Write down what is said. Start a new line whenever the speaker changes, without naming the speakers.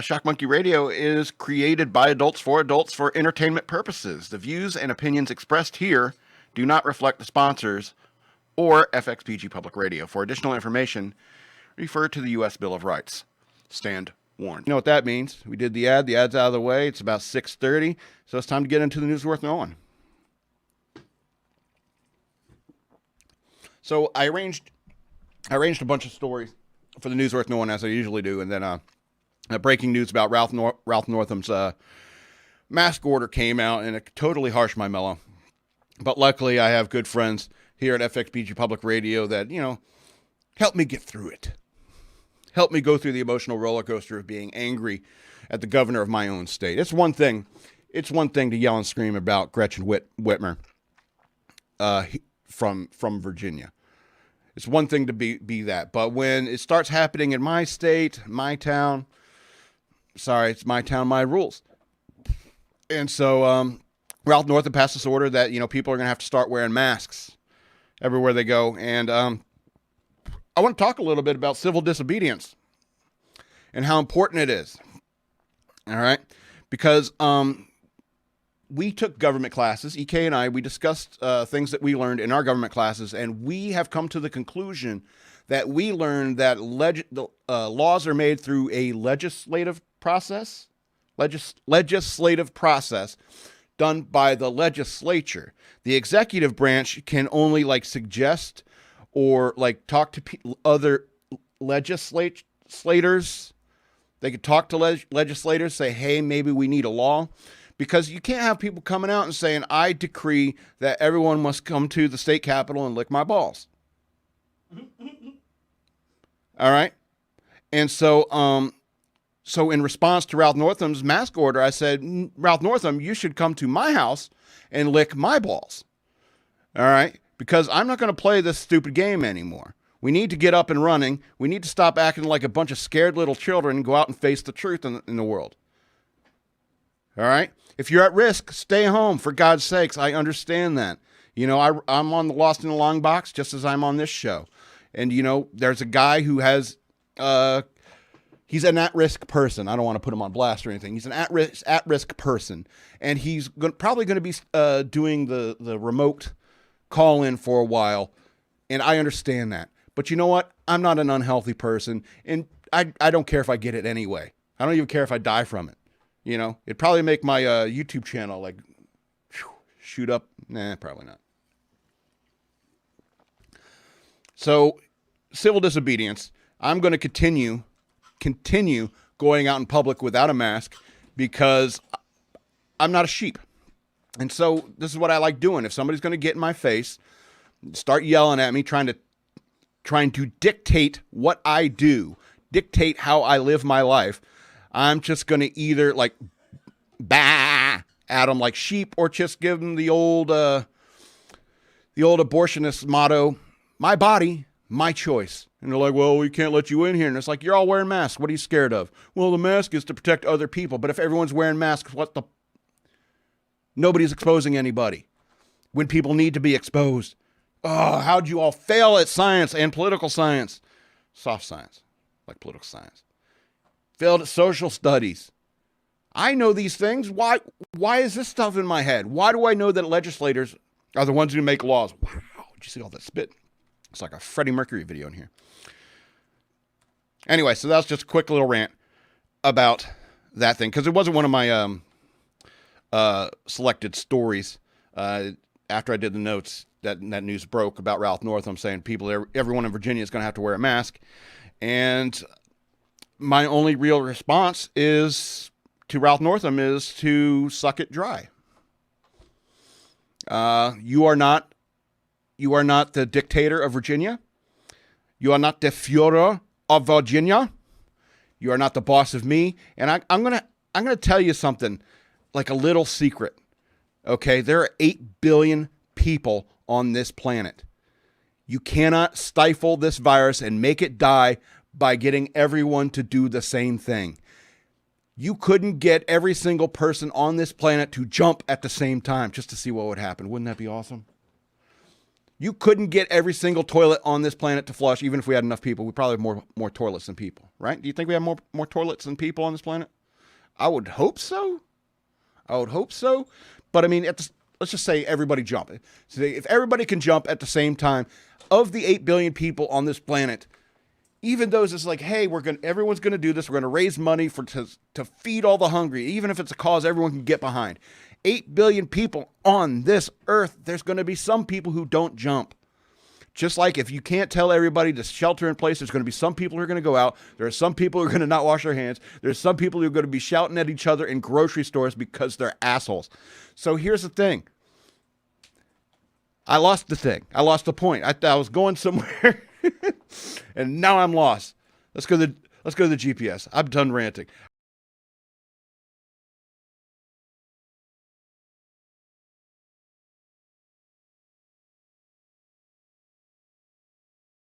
Shock Monkey Radio is created by adults for entertainment purposes. The views and opinions expressed here do not reflect the sponsors or FXPG Public Radio. For additional information, refer to the U.S. Bill of Rights. Stand warned. You know what that means? We did the ad. The ad's out of the way. It's about 6:30, so it's time to get into the news worth knowing. So I arranged a bunch of stories for the news worth knowing, as I usually do, and then breaking news about Ralph Northam's mask order came out, and it totally harshed my mellow. But luckily, I have good friends here at FXBG Public Radio that, help me get through it. Help me go through the emotional roller coaster of being angry at the governor of my own state. It's one thing to yell and scream about Gretchen Whitmer from Virginia. It's one thing to be that. But when it starts happening in my state, my town, sorry, it's my town, my rules. And so Ralph Northam passed this order that, people are going to have to start wearing masks everywhere they go. And I want to talk a little bit about civil disobedience and how important it is. All right? Because we took government classes, EK and I, we discussed things that we learned in our government classes, and we have come to the conclusion that we learned that laws are made through a legislative process done by the legislature. The executive branch can only suggest or talk to other legislators. They could talk to legislators, say, hey, maybe we need a law. Because you can't have people coming out and saying, I decree that everyone must come to the state capitol and lick my balls. All right? And so in response to Ralph Northam's mask order, I said, Ralph Northam, you should come to my house and lick my balls. All right? Because I'm not going to play this stupid game anymore. We need to get up and running. We need to stop acting like a bunch of scared little children and go out and face the truth in the world. All right? If you're at risk, stay home, for God's sakes. I understand that. I'm on the Lost in the Long Box just as I'm on this show. And, there's a guy who has, he's an at-risk person. I don't want to put him on blast or anything. He's an at-risk person. And he's probably going to be doing the remote call-in for a while. And I understand that. But you know what? I'm not an unhealthy person. And I don't care if I get it anyway. I don't even care if I die from it. It'd probably make my YouTube channel shoot up. Nah, probably not. So, civil disobedience. I'm going to continue going out in public without a mask because I'm not a sheep. And so this is what I like doing. If somebody's going to get in my face, start yelling at me, trying to dictate what I do, dictate how I live my life, I'm just going to either bah at them like sheep or just give them the old abortionist motto, my body, my choice. And they're like, well, we can't let you in here. And it's like, you're all wearing masks. What are you scared of? Well, the mask is to protect other people. But if everyone's wearing masks, nobody's exposing anybody when people need to be exposed. Oh, how'd you all fail at science and political science? Soft science, like political science. Failed at social studies. I know these things. Why is this stuff in my head? Why do I know that legislators are the ones who make laws? Wow, did you see all that spit? It's like a Freddie Mercury video in here. Anyway, so that was just a quick little rant about that thing, because it wasn't one of my selected stories. After I did the notes, that news broke about Ralph Northam saying everyone in Virginia is going to have to wear a mask. And my only real response to Ralph Northam is to suck it dry. You are not the dictator of Virginia. You are not the Führer of Virginia. You are not the boss of me. And I'm gonna tell you something, like a little secret. Okay, there are 8 billion people on this planet. You cannot stifle this virus and make it die by getting everyone to do the same thing. You couldn't get every single person on this planet to jump at the same time just to see what would happen. Wouldn't that be awesome? You couldn't get every single toilet on this planet to flush, even if we had enough people. We probably have more toilets than people, right? Do you think we have more toilets than people on this planet? I would hope so. But I mean, let's just say everybody jump. So if everybody can jump at the same time, of the 8 billion people on this planet, even those it's like, hey, everyone's gonna do this. We're gonna raise money to feed all the hungry, even if it's a cause everyone can get behind. 8 billion people on this earth. There's gonna be some people who don't jump. Just like if you can't tell everybody to shelter in place, there's going to be some people who are going to go out. There are some people who are going to not wash their hands. There's some people who are going to be shouting at each other in grocery stores because they're assholes. So here's the thing. I lost the thing. I lost the point. I was going somewhere, and now I'm lost. Let's go to the GPS. I'm done ranting.